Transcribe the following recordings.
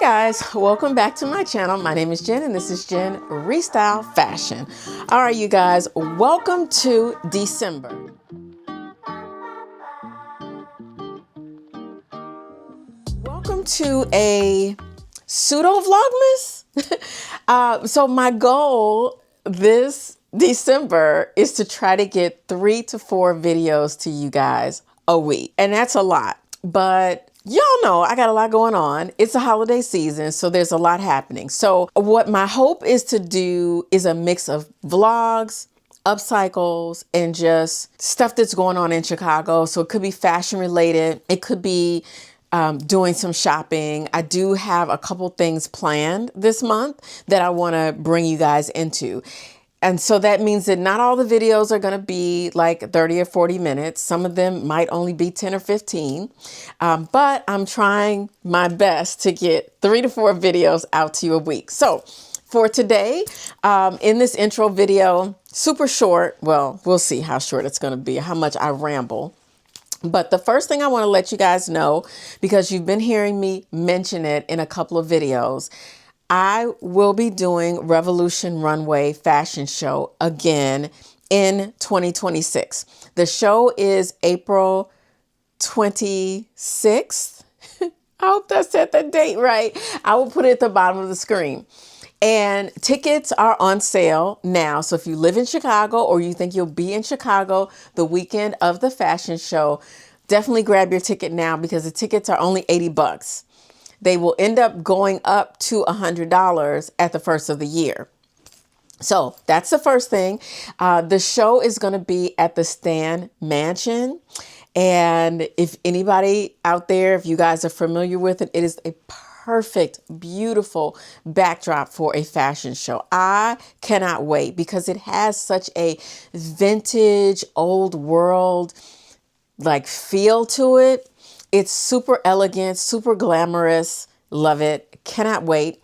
guys, welcome back to my channel. My name is Jen and this is Jen Restyle Fashion. All right, you guys, welcome to December. Welcome to a pseudo Vlogmas. So my goal this December is to try to get 3 to 4 videos to you guys a week. And that's a lot, but y'all know I got a lot going on. It's a holiday season, so there's a lot happening. So what my hope is to do is a mix of vlogs, upcycles, and just stuff that's going on in Chicago. So it could be fashion related. It could be doing some shopping. I do have a couple things planned this month that I want to bring you guys into. And so that means that not all the videos are going to be like 30 or 40 minutes. Some of them might only be 10 or 15. But I'm trying my best to get 3 to 4 videos out to you a week. So for today, in this intro video, super short, well, we'll see how short it's going to be, how much I ramble. But the first thing I want to let you guys know, because you've been hearing me mention it in a couple of videos, I will be doing Revolution Runway fashion show again in 2026. The show is April 26th. I hope I said the date right. I will put it at the bottom of the screen. And tickets are on sale now. So if you live in Chicago or you think you'll be in Chicago the weekend of the fashion show, definitely grab your ticket now because the tickets are only $80. They will end up going up to $100 at the first of the year. So that's the first thing. The show is going to be at the Stan Mansion. And if anybody out there, if you guys are familiar with it, it is a perfect, beautiful backdrop for a fashion show. I cannot wait because it has such a vintage, old world like feel to it. It's super elegant, super glamorous. Love it. Cannot wait.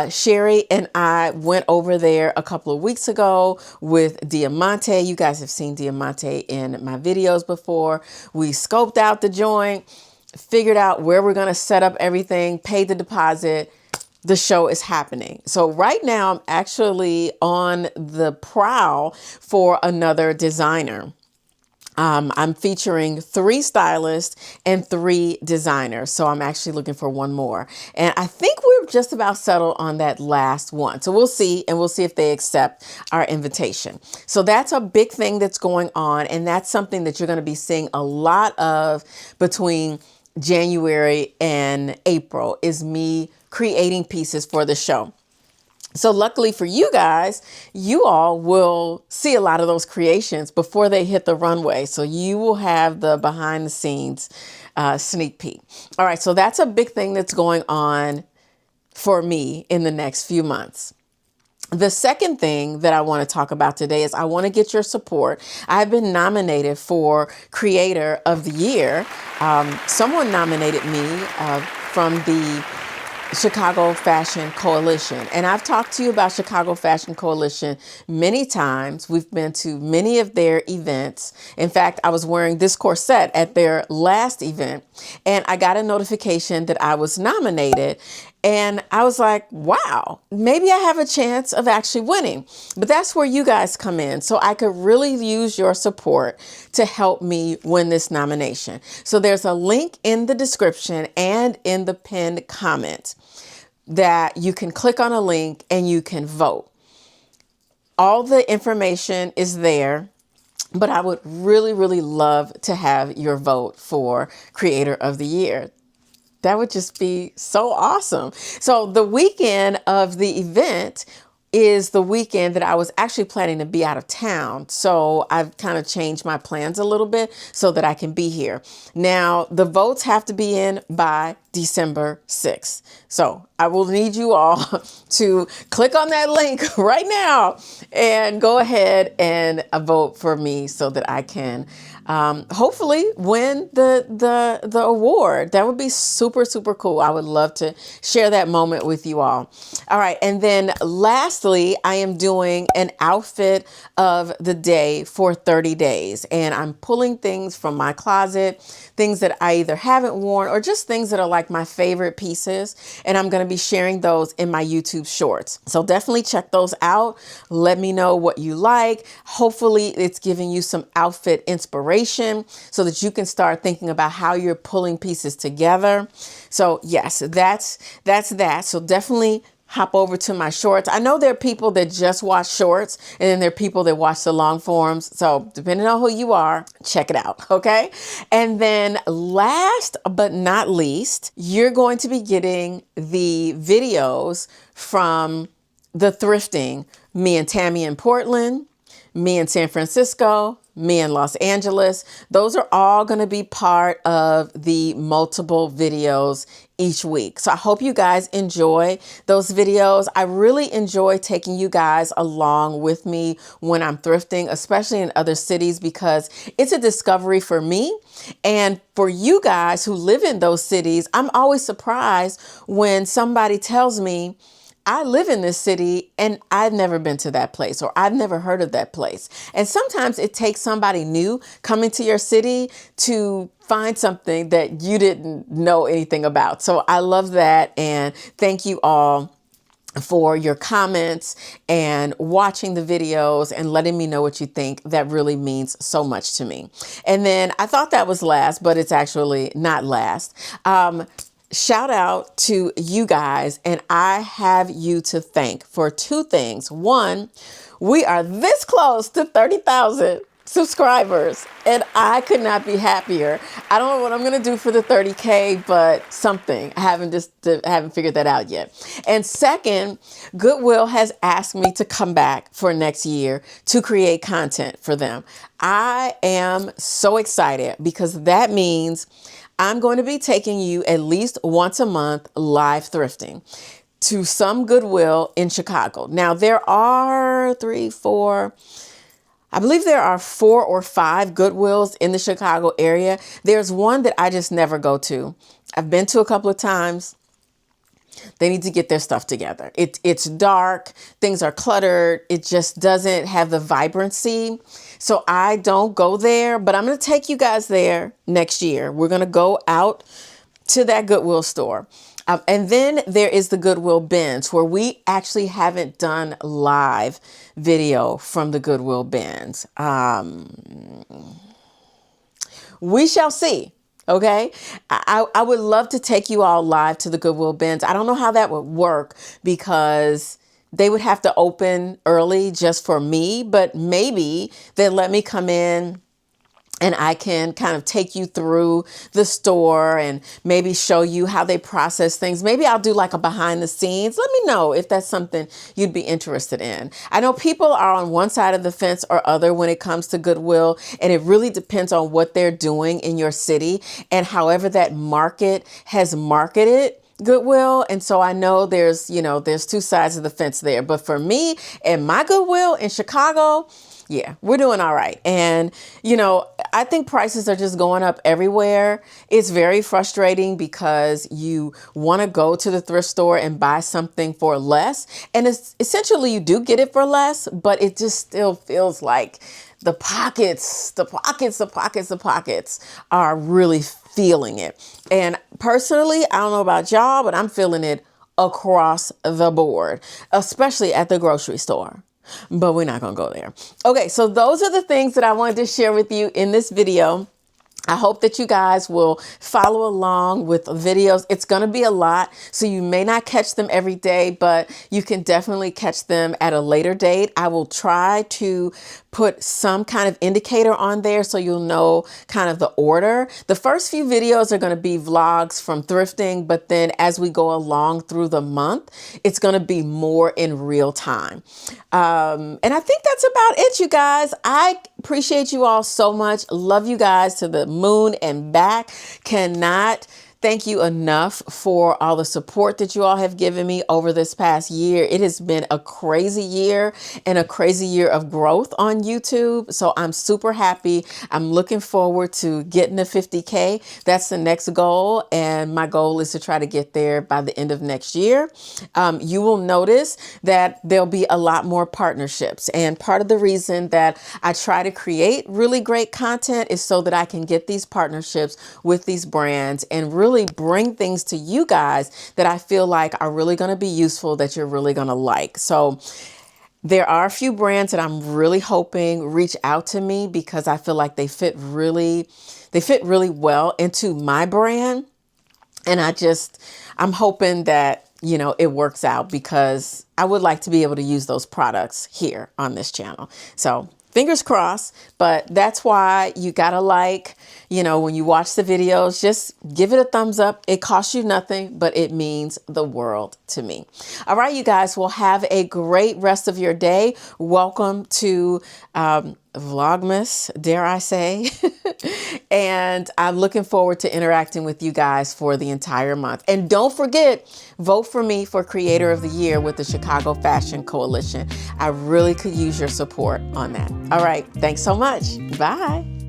Sherry and I went over there a couple of weeks ago with Diamante. You guys have seen Diamante in my videos before. We scoped out the joint, figured out where we're going to set up everything, paid the deposit. The show is happening. So right now I'm actually on the prowl for another designer. I'm featuring 3 stylists and 3 designers. So I'm actually looking for one more. And I think we're just about settled on that last one. So we'll see, and we'll see if they accept our invitation. So that's a big thing that's going on. And that's something that you're going to be seeing a lot of between January and April is me creating pieces for the show. So luckily for you guys, you all will see a lot of those creations before they hit the runway. So you will have the behind the scenes sneak peek. All right. So that's a big thing that's going on for me in the next few months. The second thing that I want to talk about today is I want to get your support. I've been nominated for Creator of the Year. Someone nominated me from the Chicago Fashion Coalition. And I've talked to you about Chicago Fashion Coalition many times. We've been to many of their events. In fact, I was wearing this corset at their last event and I got a notification that I was nominated. And I was like, wow, maybe I have a chance of actually winning. But that's where you guys come in. So I could really use your support to help me win this nomination. So there's a link in the description and in the pinned comment that you can click on a link and you can vote. All the information is there. But I would really, really love to have your vote for Creator of the Year. That would just be so awesome. So the weekend of the event is the weekend that I was actually planning to be out of town. So I've kind of changed my plans a little bit so that I can be here. Now, the votes have to be in by December 6th. So I will need you all to click on that link right now and go ahead and vote for me so that I can hopefully win the award. That would be super, super cool. I would love to share that moment with you all. All right. And then lastly, I am doing an outfit of the day for 30 days. And I'm pulling things from my closet, things that I either haven't worn or just things that are like like my favorite pieces, and I'm going to be sharing those in my YouTube shorts. So definitely check those out. Let me know what you like. Hopefully it's giving you some outfit inspiration so that you can start thinking about how you're pulling pieces together. So yes, that's that. So definitely hop over to my shorts. I know there are people that just watch shorts, and then there are people that watch the long forms. So depending on who you are, check it out. Okay. And then last but not least, you're going to be getting the videos from the thrifting, me and Tammy in Portland, me in San Francisco, me in Los Angeles. Those are all going to be part of the multiple videos each week. So I hope you guys enjoy those videos. I really enjoy taking you guys along with me when I'm thrifting, especially in other cities, because it's a discovery for me. And for you guys who live in those cities, I'm always surprised when somebody tells me, I live in this city and I've never been to that place, or I've never heard of that place. And sometimes it takes somebody new coming to your city to find something that you didn't know anything about. So I love that. And thank you all for your comments and watching the videos and letting me know what you think. That really means so much to me. And then I thought that was last, but it's actually not last. Shout out to you guys, and I have you to thank for two things. One, we are this close to 30,000 subscribers, and I could not be happier. I don't know what I'm going to do for the 30K, but something. I haven't figured that out yet. And second, Goodwill has asked me to come back for next year to create content for them. I am so excited because that means I'm going to be taking you at least once a month live thrifting to some Goodwill in Chicago. Now, there are I believe there are 4 or 5 Goodwills in the Chicago area. There's one that I just never go to. I've been to a couple of times. They need to get their stuff together. It's dark. Things are cluttered. It just doesn't have the vibrancy. So I don't go there, but I'm going to take you guys there next year. We're going to go out to that Goodwill store. And then there is the Goodwill bins, where we actually haven't done live video from the Goodwill bins. We shall see. Okay. I would love to take you all live to the Goodwill bins. I don't know how that would work because they would have to open early just for me, but maybe they'll let me come in and I can kind of take you through the store and maybe show you how they process things. Maybe I'll do like a behind the scenes. Let me know if that's something you'd be interested in. I know people are on one side of the fence or other when it comes to Goodwill, and it really depends on what they're doing in your city and however that market has marketed Goodwill. And so I know there's two sides of the fence there. But for me and my Goodwill in Chicago, yeah, we're doing all right. And, I think prices are just going up everywhere. It's very frustrating because you want to go to the thrift store and buy something for less. And it's essentially you do get it for less, but it just still feels like the pockets are really feeling it. And personally, I don't know about y'all, but I'm feeling it across the board, especially at the grocery store. But we're not going to go there. Okay, so those are the things that I wanted to share with you in this video. I hope that you guys will follow along with videos. It's going to be a lot, so you may not catch them every day, but you can definitely catch them at a later date. I will try to put some kind of indicator on there so you'll know kind of the order. The first few videos are going to be vlogs from thrifting, but then as we go along through the month, it's going to be more in real time. And I think that's about it, you guys. I appreciate you all so much. Love you guys to the moon and back. Cannot thank you enough for all the support that you all have given me over this past year. It has been a crazy year and a crazy year of growth on YouTube. So I'm super happy. I'm looking forward to getting to 50K. That's the next goal. And my goal is to try to get there by the end of next year. You will notice that there'll be a lot more partnerships. And part of the reason that I try to create really great content is so that I can get these partnerships with these brands and really really bring things to you guys that I feel like are really going to be useful, that you're really going to like. So there are a few brands that I'm really hoping reach out to me because I feel like they fit really well into my brand. And I'm hoping that, you know, it works out because I would like to be able to use those products here on this channel. So fingers crossed, but that's why you gotta like, you know, when you watch the videos, just give it a thumbs up. It costs you nothing, but it means the world to me. All right, you guys will have a great rest of your day. Welcome to Vlogmas, dare I say. And I'm looking forward to interacting with you guys for the entire month. And don't forget, vote for me for Creator of the Year with the Chicago Fashion Coalition. I really could use your support on that. All right. Thanks so much. Bye.